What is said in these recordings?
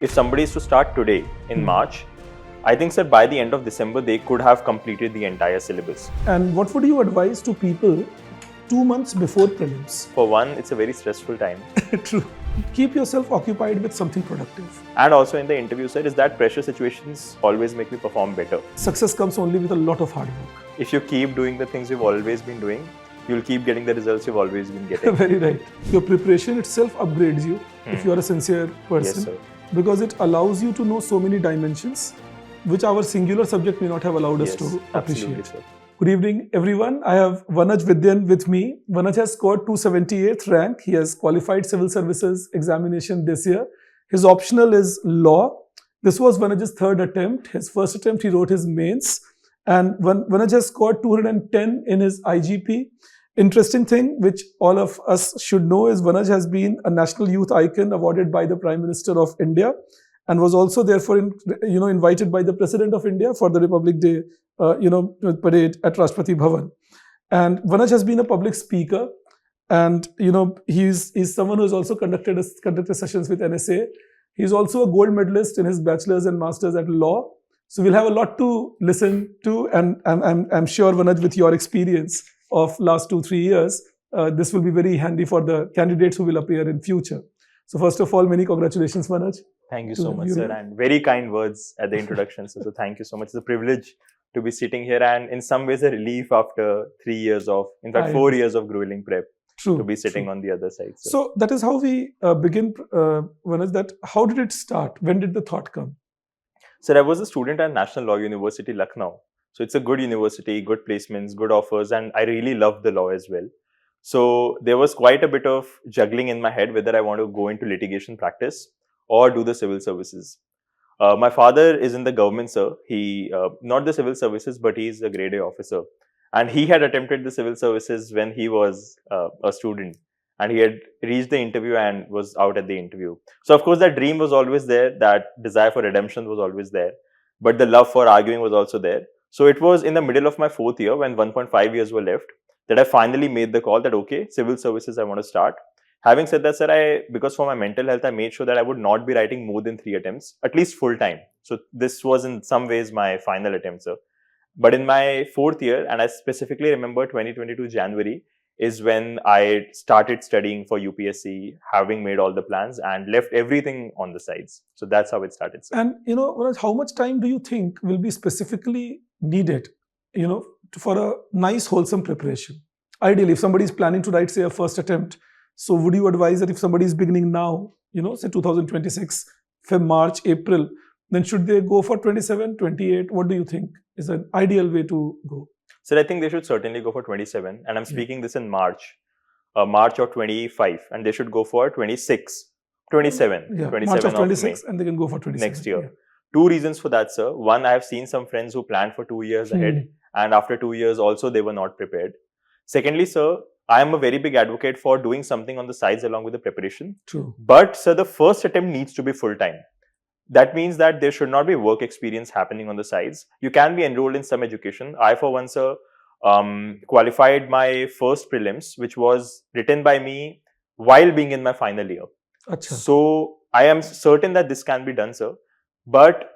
If somebody is to start today in March, I think, sir, by the end of December, they could have completed the entire syllabus. And what would you advise to people 2 months before prelims? For one, it's a very stressful time. True. Keep yourself occupied with something productive. And also in the interview, sir, is that pressure situations always make me perform better. Success comes only with a lot of hard work. If you keep doing the things you've always been doing, you'll keep getting the results you've always been getting. Very right. Your preparation itself upgrades you if you are a sincere person. Yes, sir. Because it allows you to know so many dimensions which our singular subject may not have allowed us to appreciate. Sir. Good evening, everyone. I have Vanaj Vidyan with me. Vanaj has scored 278th rank. He has qualified civil services examination this year. His optional is law. This was Vanaj's third attempt. His first attempt, he wrote his mains. And Vanaj has scored 210 in his IGP. Interesting thing which all of us should know is Vanaj has been a national youth icon awarded by the Prime Minister of India and was also therefore invited by the President of India for the Republic Day parade at Rashtrapati Bhavan. And Vanaj has been a public speaker, and he's someone who has also conducted sessions with NSA. He's also a gold medalist in his bachelor's and master's at law. So we'll have a lot to listen to, and I'm sure, Vanaj, with your experience of last 2-3 years, this will be very handy for the candidates who will appear in future. So first of all, many congratulations, Vanaj. Thank you so much, sir, and very kind words at the introduction. So thank you so much. It's a privilege to be sitting here, and in some ways a relief after 3 years of, in fact, 4 years of grueling prep. To be sitting on the other side. So that is how we begin, Vanaj, that how did it start? When did the thought come? Sir, I was a student at National Law University, Lucknow. So it's a good university, good placements, good offers, and I really loved the law as well. So there was quite a bit of juggling in my head whether I want to go into litigation practice or do the civil services. My father is in the government, sir. He, not the civil services, but he's a grade A officer. And he had attempted the civil services when he was a student. And he had reached the interview and was out at the interview. So of course that dream was always there, that desire for redemption was always there. But the love for arguing was also there. So it was in the middle of my 4th year, when 1.5 years were left, that I finally made the call that, okay, civil services, I want to start. Having said that, sir, because for my mental health, I made sure that I would not be writing more than 3 attempts, at least full time. So this was in some ways my final attempt, sir. But in my 4th year, and I specifically remember 2022 January, is when I started studying for UPSC, having made all the plans and left everything on the sides. So that's how it started, sir. And, Vanaj, how much time do you think will be specifically needed, for a nice, wholesome preparation? Ideally, if somebody is planning to write, say, a first attempt, so would you advise that if somebody is beginning now, say 2026, Feb, March, April, then should they go for 27, 28? What do you think is an ideal way to go? So I think they should certainly go for 27. And I'm speaking this in March of 25. And they should go for 27. Yeah, 27 March of 26, May, and they can go for 27. next year. Yeah. 2 reasons for that, sir. One, I have seen some friends who planned for 2 years ahead. And after 2 years also, they were not prepared. Secondly, sir, I am a very big advocate for doing something on the sides along with the preparation. True. But, sir, the first attempt needs to be full-time. That means that there should not be work experience happening on the sides. You can be enrolled in some education. I, for one, sir, qualified my first prelims, which was written by me while being in my final year. Achha. So I am certain that this can be done, sir. But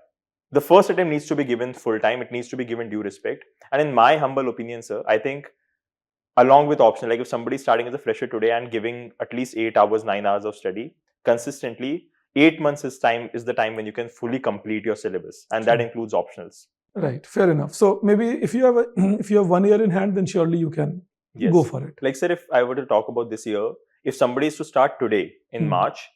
the first attempt needs to be given full-time. It needs to be given due respect. And in my humble opinion, sir, I think along with optional, like if somebody is starting as a fresher today and giving at least 8 hours, 9 hours of study consistently, 8 months is the time when you can fully complete your syllabus, and that includes optionals. Right, fair enough. So maybe if you have 1 year in hand, then surely you can go for it. Like, sir, if I were to talk about this year, if somebody is to start today in March,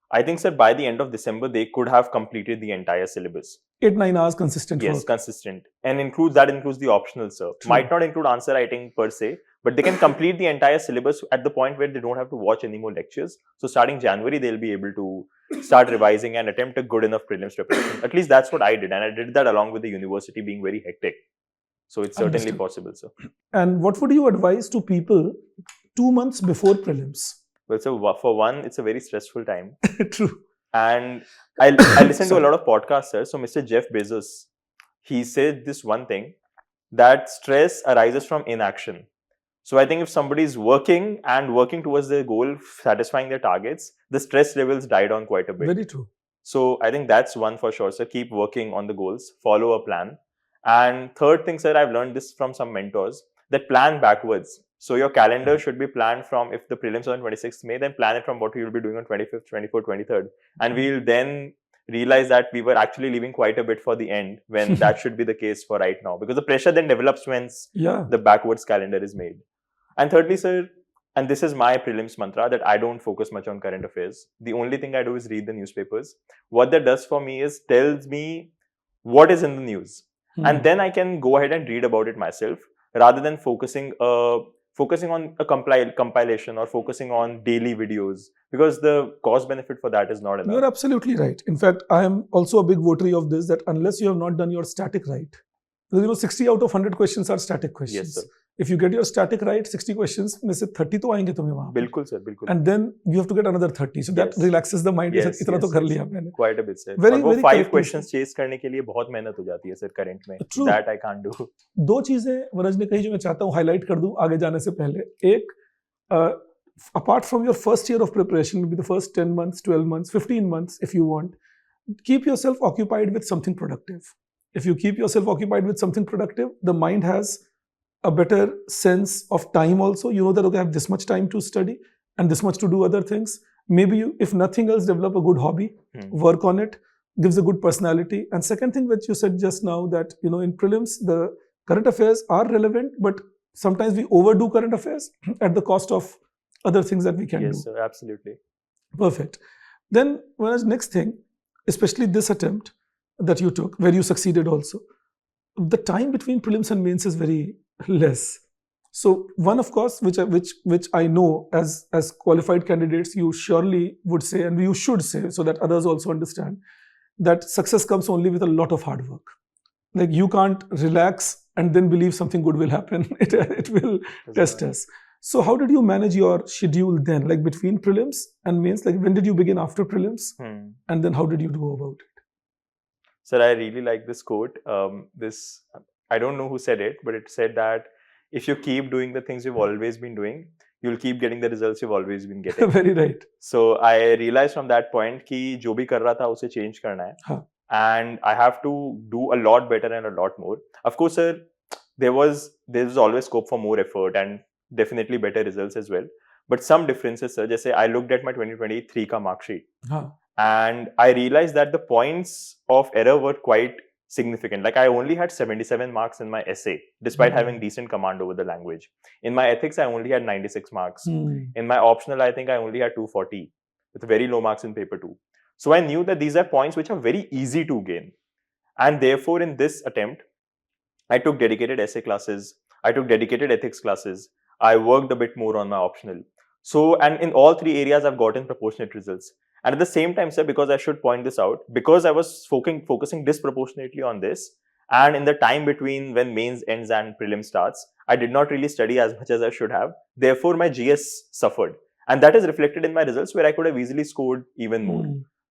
I think, sir, by the end of December, they could have completed the entire syllabus. 8-9 hours consistent work. Yes, consistent. And includes the optional, sir. True. Might not include answer writing per se, but they can complete the entire syllabus at the point where they don't have to watch any more lectures. So starting January, they'll be able to start revising and attempt a good enough prelims preparation. At least that's what I did. And I did that along with the university being very hectic. So it's certainly possible, sir. And what would you advise to people 2 months before prelims? Well, so for one, it's a very stressful time. True. And I listen to a lot of podcasts, sir. So Mr. Jeff Bezos, he said this one thing, that stress arises from inaction. So I think if somebody is working towards their goal, satisfying their targets, the stress levels die down quite a bit. Very true. So I think that's one for sure. So keep working on the goals, follow a plan. And third thing, sir, I've learned this from some mentors, that plan backwards. So your calendar should be planned from, if the prelims are on 26th May, then plan it from what you'll be doing on 25th, 24th, 23rd. And we'll then realize that we were actually leaving quite a bit for the end, when that should be the case for right now. Because the pressure then develops once the backwards calendar is made. And thirdly, sir, and this is my prelims mantra, that I don't focus much on current affairs. The only thing I do is read the newspapers. What that does for me is tells me what is in the news. And then I can go ahead and read about it myself, rather than focusing on a compilation, or focusing on daily videos, because the cost benefit for that is not enough. You're absolutely right. In fact, I am also a big votary of this, that unless you have not done your static right, because 60 out of 100 questions are static questions. Yes, sir. If you get your static right, 60 questions, में से 30 तो आएंगे तुम्हें वहाँ पे. बिल्कुल sir, बिल्कुल. And then you have to get another 30. So that relaxes the mind. Yes, इतना तो कर लिया मैंने. Quite a bit, sir. Very, और वो very 5 questions chase करने के लिए बहुत मेहनत हो जाती है सर करंट में. True. That I can't do. दो चीजें वनज ने कही जो मैं चाहता हूँ हाईलाइट कर दूं आगे जाने से पहले. एक, apart from your first year of preparation, maybe the first 10 months, 12 months, 15 months, if you want, keep yourself occupied with something productive. If you keep yourself occupied with something productive, the mind has a better sense of time also. You know that, okay, I have this much time to study and this much to do other things. Maybe you, if nothing else, develop a good hobby, work on it, gives a good personality. And second thing which you said just now, that, in prelims, the current affairs are relevant, but sometimes we overdo current affairs at the cost of other things that we can do. Yes, sir, absolutely. Perfect. Then, next thing, especially this attempt that you took, where you succeeded also, the time between prelims and mains is very less. So one, of course, which I know as qualified candidates, you surely would say, and you should say, so that others also understand, that success comes only with a lot of hard work. Like, you can't relax and then believe something good will happen. It will test us. So how did you manage your schedule then, like between prelims and mains? Like, when did you begin after prelims? And then how did you do about it? Sir, I really like this quote. I don't know who said it, but it said that if you keep doing the things you've always been doing, you'll keep getting the results you've always been getting. Very right. So I realized from that point कि जो भी कर रहा था उसे change करना है. हाँ. And I have to do a lot better and a lot more. Of course, sir, there was always scope for more effort and definitely better results as well. But some differences, sir. जैसे I looked at my 2023 का mark sheet. हाँ. And I realized that the points of error were quite significant. Like, I only had 77 marks in my essay, despite having decent command over the language. In my ethics, I only had 96 marks. In my optional, I think I only had 240, with very low marks in paper 2. So I knew that these are points which are very easy to gain. And therefore, in this attempt, I took dedicated essay classes, I took dedicated ethics classes, I worked a bit more on my optional. So, and in all 3 areas, I've gotten proportionate results. And at the same time, sir, because I should point this out, because I was focusing disproportionately on this, and in the time between when mains ends and prelim starts, I did not really study as much as I should have. Therefore, my GS suffered. And that is reflected in my results, where I could have easily scored even more.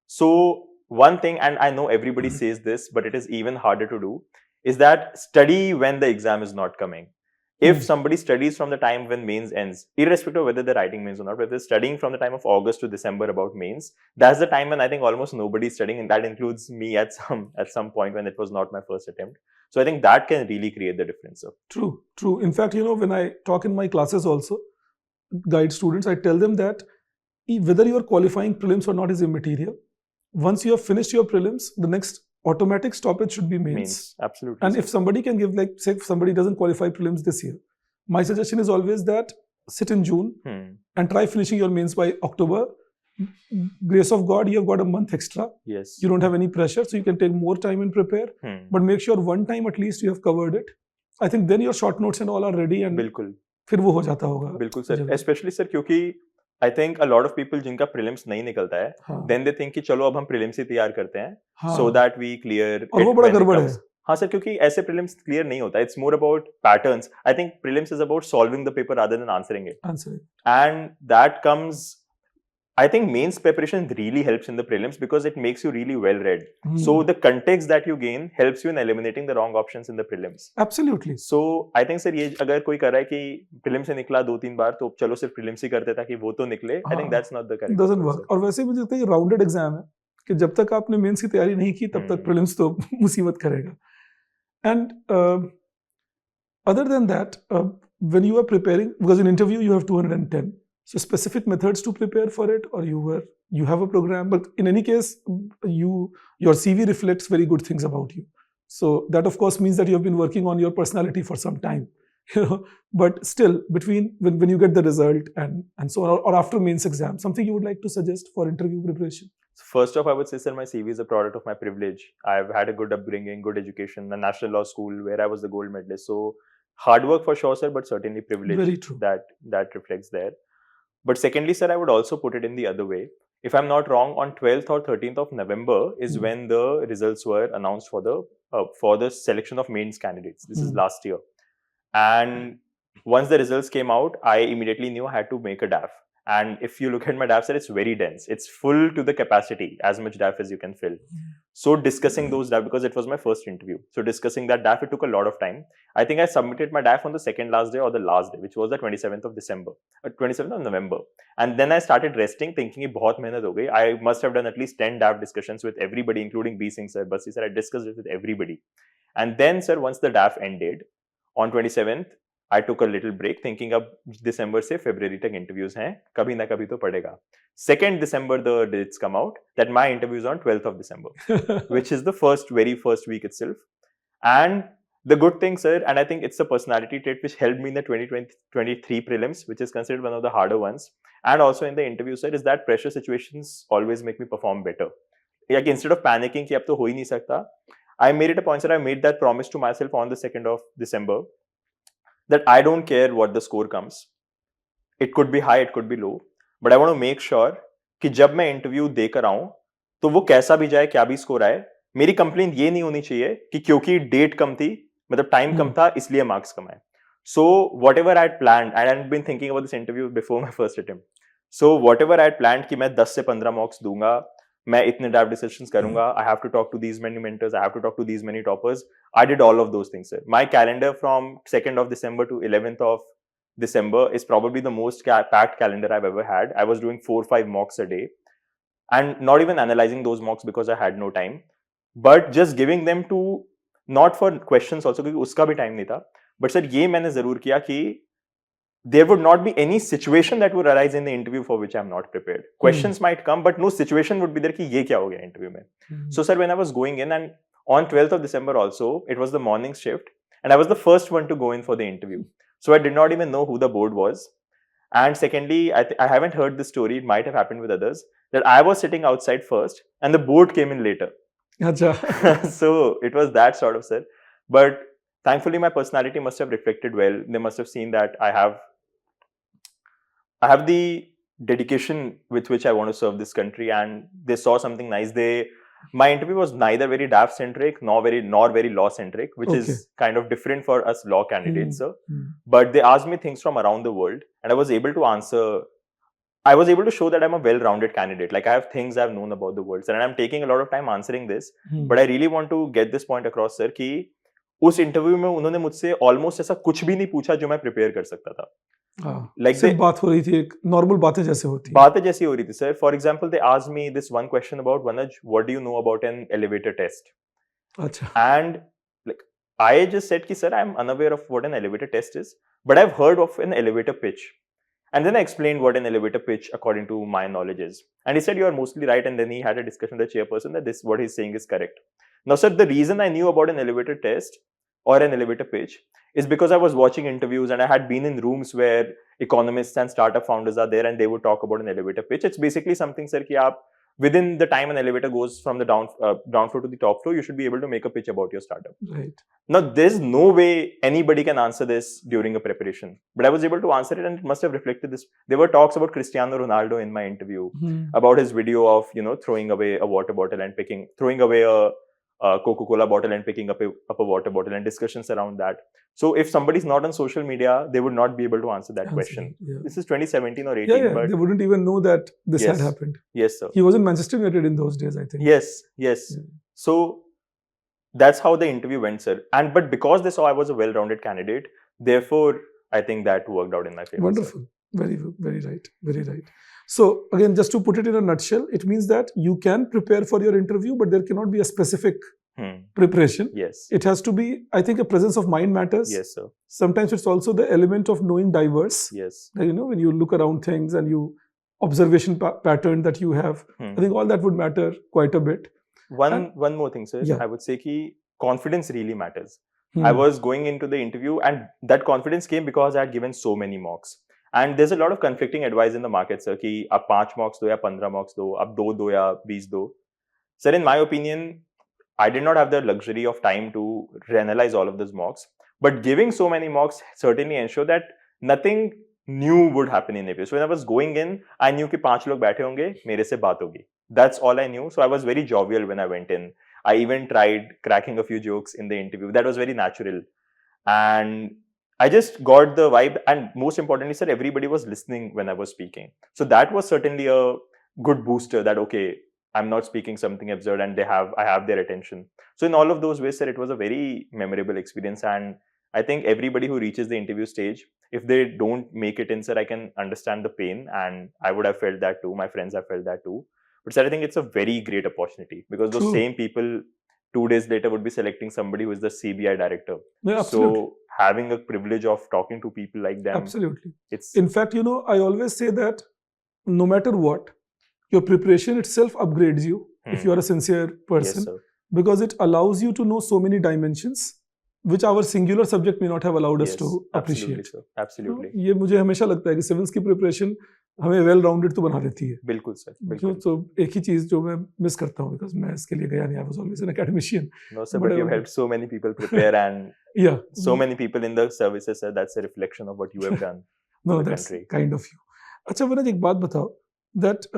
So one thing, and I know everybody says this, but it is even harder to do, is that study when the exam is not coming. If somebody studies from the time when mains ends, irrespective of whether they're writing mains or not, whether they're studying from the time of August to December about mains, that's the time when I think almost nobody's studying, and that includes me at some point when it was not my first attempt. So I think that can really create the difference. Sir. True. In fact, when I talk in my classes also, guide students, I tell them that whether you are qualifying prelims or not is immaterial. Once you have finished your prelims, the next automatic stoppage should be mains. Absolutely. And if somebody can give, like, say, if somebody doesn't qualify prelims this year, my suggestion is always that sit in June and try finishing your mains by October. Grace of God, you have got a month extra. Yes. You don't have any pressure, so you can take more time and prepare. But make sure one time at least you have covered it. I think then your short notes and all are ready, and बिल्कुल. फिर वो हो जाता होगा. बिल्कुल sir. Especially sir, क्योंकि I think a lot of people जिनका prelims नहीं निकलता है, then they think कि चलो अब हम prelims ही तैयार करते हैं, so that we clear. और वो बड़ा गड़बड़ है. हाँ सर, क्योंकि ऐसे prelims clear नहीं होता. It's more about patterns. I think prelims is about solving the paper rather than answering it. And that comes, I think mains preparation really helps in the prelims because it makes you really well read. So the context that you gain helps you in eliminating the wrong options in the prelims. Absolutely. So I think sir, ये अगर कोई कर रहा है कि prelims से निकला 2-3 बार तो चलो सिर्फ prelims ही करते ताकि वो तो निकले. I think that's not the correct. Doesn't work. और वैसे मुझे लगता है ये rounded exam है. कि जब तक आपने मेंस की तैयारी नहीं की तब तक प्रीलिम्स तो मुसीबत करेगा. And other than that, when you are preparing, because in interview you have 210, so specific methods to prepare for it, or you have a program, but in any case, your CV reflects very good things about you. So that of course means that you have been working on your personality for some time, you know. But still, between when you get the result and so on, or after mains exam, something you would like to suggest for interview preparation? First off, I would say, sir, my CV is a product of my privilege. I've had a good upbringing, good education, a national law school where I was the gold medalist. So hard work for sure, sir, but certainly privilege. Very true. That reflects there. But secondly, sir, I would also put it in the other way. If I'm not wrong, on 12th or 13th of November is when the results were announced for the selection of mains candidates. This is last year. And once the results came out, I immediately knew I had to make a DAF. And if you look at my DAF, sir, it's very dense. It's full to the capacity, as much DAF as you can fill. So discussing those DAF, because it was my first interview. So discussing that DAF, it took a lot of time. I think I submitted my DAF on the second last day or the last day, which was the 27th of December, 27th of November. And then I started resting, thinking, "Ye bahut mehnat ho gayi." I must have done at least 10 DAF discussions with everybody, including B Singh sir, Basi sir. I discussed it with everybody. And then, sir, once the DAF ended, on 27th, I took a little break, thinking अब December से February तक interviews हैं, कभी ना कभी तो पड़ेगा. 2nd December, the dates come out that my interview is on 12th of December, which is the very first week itself. And the good thing, sir, and I think it's a personality trait which helped me in the 2023 prelims, which is considered one of the harder ones, and also in the interview, sir, is that pressure situations always make me perform better. Like instead of panicking कि अब तो हो ही नहीं सकता, I made it a point, sir, I made that promise to myself on the 2nd of December that I don't care what the score comes. It could be high, it could be low, but I want to make sure कि जब मैं interview देकर आऊं तो वो कैसा भी जाए, क्या भी स्कोर आए, मेरी कंप्लेंट ये नहीं होनी चाहिए कि क्योंकि डेट कम थी, मतलब टाइम कम था, इसलिए मार्क्स कम आए. So whatever I had planned, and I had been thinking about this interview before my first attempt. So whatever I had planned कि मैं 10 से 15 marks दूंगा, मैं इतने डाफ डिस्कशंस करूंगा, I have to talk to these many mentors, I have to talk to these many toppers. I did all of those things, sir. My calendar from 2nd of December to 11th of December is probably the most packed calendar I've ever had. I was doing 4-5 mocks a day and not even analyzing those mocks because I had no time, but just giving them to, not for questions also क्योंकि उसका भी time नहीं था, but sir ये मैंने जरूर किया कि there would not be any situation that would arise in the interview for which I'm not prepared. Questions might come, but no situation would be there कि ये क्या हो गया interview में. So sir, when I was going in, and on 12th of December also, it was the morning shift, and I was the first one to go in for the interview. So I did not even know who the board was. And secondly, I haven't heard this story, it might have happened with others, that I was sitting outside first and the board came in later. So it was that sort of, sir. But thankfully my personality must have reflected well. They must have seen that I have the dedication with which I want to serve this country, and they saw something nice. My interview was neither very DAF centric nor very law centric, which is kind of different for us law candidates, sir. But they asked me things from around the world, and I was able to answer. I was able to show that I'm a well-rounded candidate. Like I have things I've known about the world, sir, and I'm taking a lot of time answering this. But I really want to get this point across, sir, कि उस interview में उन्होंने मुझसे almost ऐसा कुछ भी नहीं पूछा जो मैं प्रिपेयर कर सकता था. Like सिर्फ बात हो रही थी, एक नॉर्मल बातें जैसे होती हैं. बातें जैसी हो रही थी, sir. For example, they asked me this one question about, Vanaj, what do you know about an elevator test? अच्छा. And like I just said कि sir, I'm unaware of what an elevator test is, but I've heard of an elevator pitch. And then I explained what an elevator pitch according to my knowledge is. And he said, you are mostly right. And then he had a discussion with the chairperson that this, what he's saying is correct. Now, sir, the reason I knew about an elevator test or an elevator pitch is because I was watching interviews and I had been in rooms where economists and startup founders are there and they would talk about an elevator pitch. It's basically something, sir, ki aap, within the time an elevator goes from the down floor to the top floor, you should be able to make a pitch about your startup. Right. Now, there's no way anybody can answer this during a preparation, but I was able to answer it, and it must have reflected this. There were talks about Cristiano Ronaldo in my interview, about his video of, throwing away a water bottle and throwing away a Coca-Cola bottle and picking up a water bottle, and discussions around that. So if somebody's not on social media, they would not be able to answer that question. Yeah. This is 2017 or 18. Yeah, but they wouldn't even know that this had happened. Yes, sir. He was in Manchester United in those days, I think. Yes. Yeah. So that's how the interview went, sir. But because they saw I was a well-rounded candidate, therefore I think that worked out in my favor. Wonderful. Sir. Very right. So again, just to put it in a nutshell, it means that you can prepare for your interview, but there cannot be a specific preparation. Yes. It has to be, I think, a presence of mind matters. Yes, sir. Sometimes it's also the element of knowing diverse. Yes. That, when you look around things and you observation pattern that you have, I think all that would matter quite a bit. One more thing, sir. Yeah. I would say ki confidence really matters. I was going into the interview and that confidence came because I had given so many mocks. And there's a lot of conflicting advice in the market, sir, कि आप 5 mocks दो या 15 mocks दो, आप 2 दो या 20 दो. Sir, in my opinion, I did not have the luxury of time to analyze all of those mocks. But giving so many mocks certainly ensured that nothing new would happen in APS. So when I was going in, I knew कि 5 लोग बैठे होंगे, मेरे से बात होगी. That's all I knew. So I was very jovial when I went in. I even tried cracking a few jokes in the interview. That was very natural. And I just got the vibe. And most importantly, sir, everybody was listening when I was speaking. So that was certainly a good booster that, okay, I'm not speaking something absurd and I have their attention. So in all of those ways, sir, it was a very memorable experience. And I think everybody who reaches the interview stage, if they don't make it in, sir, I can understand the pain. And I would have felt that too. My friends have felt that too. But sir, I think it's a very great opportunity because those same people 2 days later would be selecting somebody who is the CBI director. Yeah, absolutely. So having a privilege of talking to people like them. Absolutely. It's in fact, I always say that no matter what, your preparation itself upgrades you if you are a sincere person. Yes, sir. Because it allows you to know so many dimensions which our singular subject may not have allowed us to appreciate. Absolutely. ये मुझे हमेशा लगता है कि civils की preparation हमें well rounded तो बना देती है. बिल्कुल सर, बिल्कुल. तो एक ही चीज जो मैं मिस करता हूँ बिकॉज मैं इसके लिए गया नहीं. I was always an academician. No sir, but you've helped so many people prepare and so many people in the services, sir. That's a reflection of what you have done. No, that's kind of you. अच्छा वनज एक बात बताओ that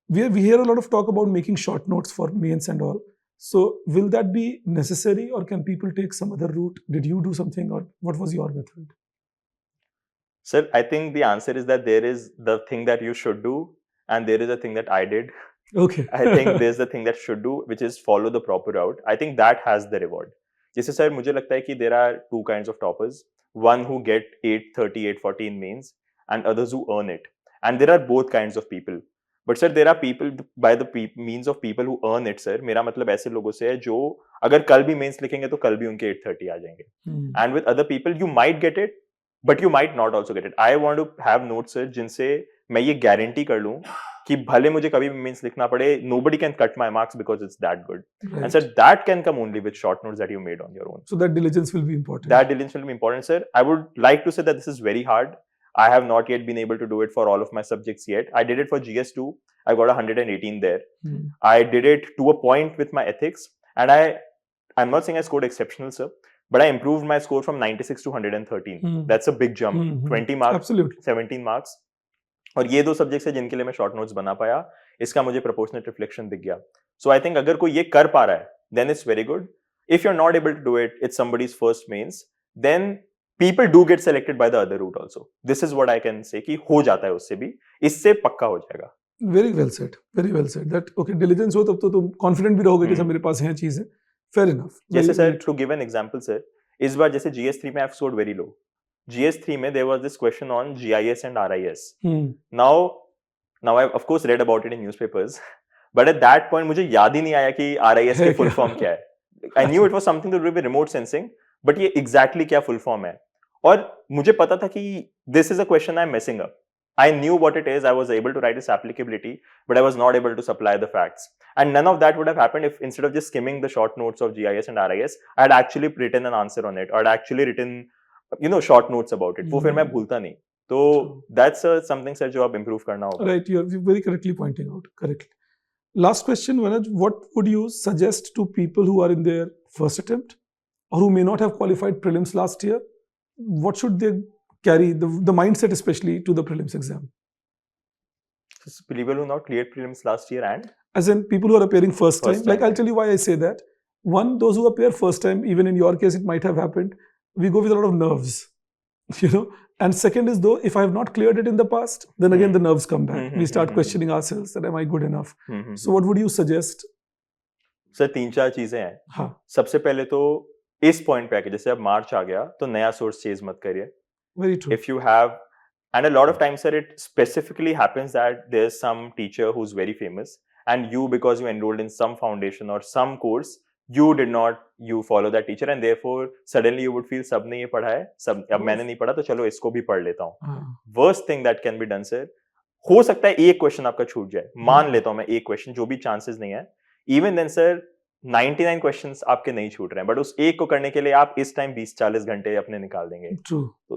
we hear a lot of talk about making short notes for mains and all. So will that be necessary or can people take some other route? Did you do something or what was your method? Sir, I think the answer is that there is the thing that you should do and there is a thing that I did. Okay. I think there's the thing that should do, which is follow the proper route. I think that has the reward. जैसे sir मुझे लगता है कि there are 2 kinds of toppers. One who get 830, 840 in mains and others who earn it. And there are both kinds of people. But sir, there are people by the means of people who earn it, sir. मेरा मतलब ऐसे लोगों से है जो अगर कल भी मेंस लिखेंगे तो कल भी उनके 830 आ जाएंगे. And with other people, you might get it, but you might not also get it. I want to have notes, sir, जिनसे मैं ये गारंटी कर लूँ कि भले मुझे कभी भी मेंस लिखना पड़े, nobody can cut my marks because it's that good. Right. And sir, that can come only with short notes that you made on your own. So that diligence will be important. That diligence will be important, sir. I would like to say that this is very hard. I have not yet been able to do it for all of my subjects yet. I did it for GS2. I got 118 there. I did it to a point with my ethics. And I'm not saying I scored exceptional, sir, but I improved my score from 96 to 113. That's a big jump. 20 marks, Absolutely. 17 marks. और ये 2 subjects है जिनके लिए मैं short notes बना पाया. इसका मुझे प्रोपोर्शनेट रिफ्लेक्शन दिख गया. सो आई थिंक अगर कोई ये कर पा रहा है, then it's very good. If you are not able to do it, it's somebody's first men's, then people do get selected by the other route also. This is what I can say कि हो जाता है उससे भी, इससे पक्का हो जाएगा. Very well said. Very well said. That okay, diligence हो तब तो तुम confident भी रहोगे कि सब मेरे पास हैं चीजें. Fair enough. जैसे sir, to give an example sir, इस बार जैसे GS3 में I've scored very low. GS3 में there was this question on GIS and RIS. Now I've of course read about it in newspapers, but at that point मुझे याद ही नहीं आया कि RIS की full form क्या है. I knew it was something to do with remote sensing, but ये exactly क्या full form है. और मुझे पता था कि this is a question I'm messing up. I knew what it is. I was able to write its applicability, but I was not able to supply the facts. And none of that would have happened if instead of just skimming the short notes of GIS and RIS, I had actually written an answer on it, or I'd actually written, short notes about it. वो फिर मैं भूलता नहीं. तो that's something sir जो आप improve करना होगा. Right, you're very correctly pointing out. Correctly. Last question, Vanaj, what would you suggest to people who are in their first attempt or who may not have qualified prelims last year? What should they carry, the mindset especially to the prelims exam? People who not cleared prelims last year and? As in people who are appearing first time. Like I'll tell you why I say that. One, those who appear first time, even in your case it might have happened, we go with a lot of nerves, And second is though, if I have not cleared it in the past, then again the nerves come back. We start questioning ourselves that am I good enough? So what would you suggest? Sir, 3-4 चीजें हैं. हाँ. सबसे पहले तो इस point पे आके जैसे अब मार्च आ गया तो नया सोर्स चेज मत करिए. Very true. If you have And a lot of times, sir, it specifically happens that there's some teacher who's very famous, and you, because you enrolled in some foundation or some course, you follow that teacher, and therefore suddenly you would feel सबने ये पढ़ा है, सब अब मैंने नहीं पढ़ा तो चलो इसको भी पढ़ लेता हूँ. Worst thing that can be done, sir, हो सकता है एक क्वेश्चन आपका छूट जाए, मान लेता हूँ मैं एक क्वेश्चन, जो भी चांसेस नहीं है, इवन देन सर 99 क्वेश्चंस आपके नहीं छूट रहे हैं, बट उस एक को करने के लिए आप इस टाइम 20-40 घंटे अपने निकाल देंगे.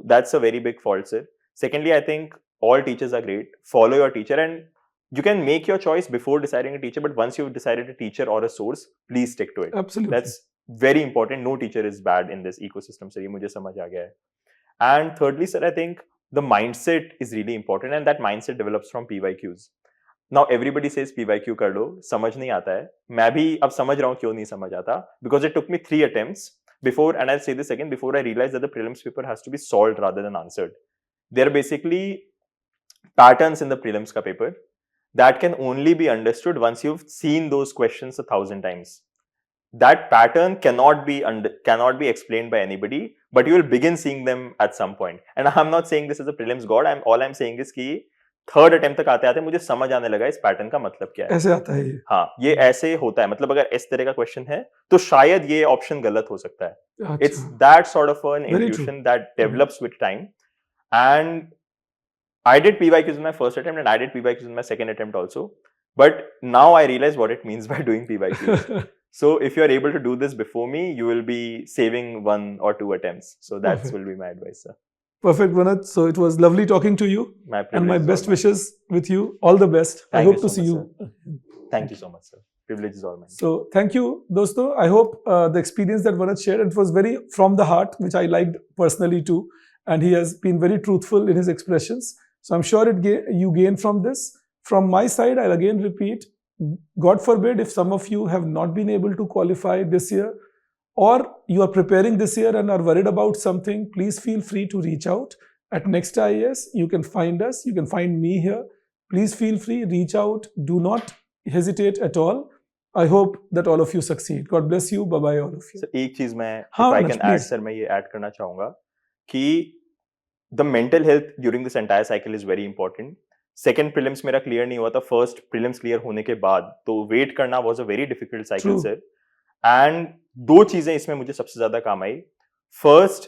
That's a very big fault, sir. Secondly, I think all teachers are great. Follow your teacher, and you can make your choice before deciding a teacher, but once you've decided a teacher or a source, please stick to it. Absolutely. That's very important. No teacher is bad in this ecosystem, sir. ये मुझे समझ आ गया है. And thirdly, sir, I think the mindset is really important, and that mindset develops from PYQs. Now everybody says PYQ कर लो, समझ नहीं आता है. मैं भी अब समझ रहा हूँ क्यों नहीं समझ आता. Because it took me 3 attempts before, and I'll say this again, before I realized that the prelims paper has to be solved rather than answered. There are basically patterns in the prelims ka paper that can only be understood once you've seen those questions 1,000 times. That pattern cannot be explained by anybody, but you will begin seeing them at some point. And I'm not saying this as a prelims god. All I'm saying is कि third attempt तक आते आते मुझे समझ आने लगा इस pattern का मतलब क्या है. ऐसे आता है ये. हाँ, ये ऐसे होता है. मतलब अगर इस तरह का क्वेश्चन है तो शायद ये ऑप्शन गलत हो सकता है. It's that sort of an intuition that develops with time. And I did PYQs in my first attempt, and I did PYQs in my second attempt also. But now I realize what it means by doing PYQs. So if you are able to do this before me, you will be saving 1 or 2 attempts. So that will be my advice, sir. Perfect, Vanaj. So it was lovely talking to you. And my best wishes with you. All the best. I hope to see you. Thank you so much, sir. Privilege is all mine. So thank you, dosto. I hope the experience that Vanaj shared, it was very from the heart, which I liked personally too. And he has been very truthful in his expressions. So I'm sure you gain from this. From my side, I'll again repeat, God forbid if some of you have not been able to qualify this year, or you are preparing this year and are worried about something, please feel free to reach out at NEXT IAS. You can find us. You can find me here. Please feel free, reach out. Do not hesitate at all. I hope that all of you succeed. God bless you. Bye-bye all of you. So, एक चीज मैं, if I can add, sir, मैं ये add करना चाहूँगा कि the mental health during this entire cycle is very important. Second prelims मेरा clear नहीं हुआ था. First prelims clear होने के बाद तो wait करना was a very difficult cycle, sir. And 2 चीजें इसमें मुझे सबसे ज्यादा काम आई. First,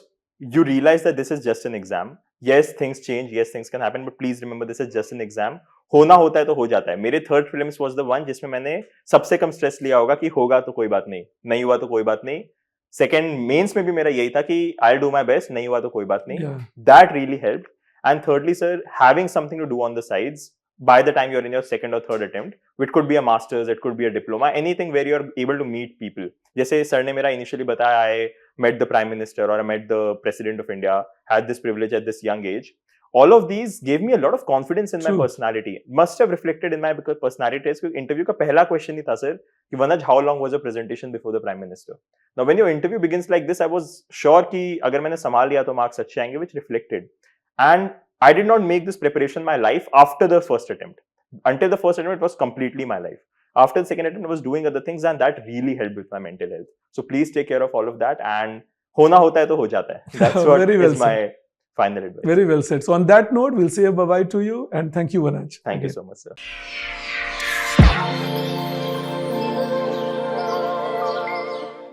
you realize that this is just an exam. Yes, things change. Yes, things can happen. But please remember, this is just an exam. होना होता है तो हो जाता है. मेरे third prelims was the one जिसमें मैंने सबसे कम स्ट्रेस लिया होगा कि होगा तो कोई बात नहीं, नहीं हुआ तो कोई बात नहीं. Second मेंस में भी मेरा यही था कि I'll do my best, नहीं हुआ तो कोई बात नहीं. That really helped. And thirdly, sir, having something to do on the sides by the time you're in your second or third attempt, it could be a master's, it could be a diploma, anything where you're able to meet people. जैसे sir ने मेरा initially बताया, I met the Prime Minister or I met the President of India, had this privilege at this young age. All of these gave me a lot of confidence in my personality. Must have reflected in my personality test. क्योंकि interview का पहला question ही था sir कि Vanaj, how long was your presentation before the Prime Minister? Now when your interview begins like this, I was sure कि अगर मैंने संभाल लिया तो marks अच्छे आएंगे, which reflected. And I did not make this preparation my life after the first attempt. Until the first attempt, it was completely my life. After the second attempt, I was doing other things, and that really helped with my mental health. So please take care of all of that, and होना होता है तो हो जाता है. That's what is my final advice. Very well said. So on that note, we'll say a bye-bye to you, and thank you, Vanaj. Thank you so much, sir.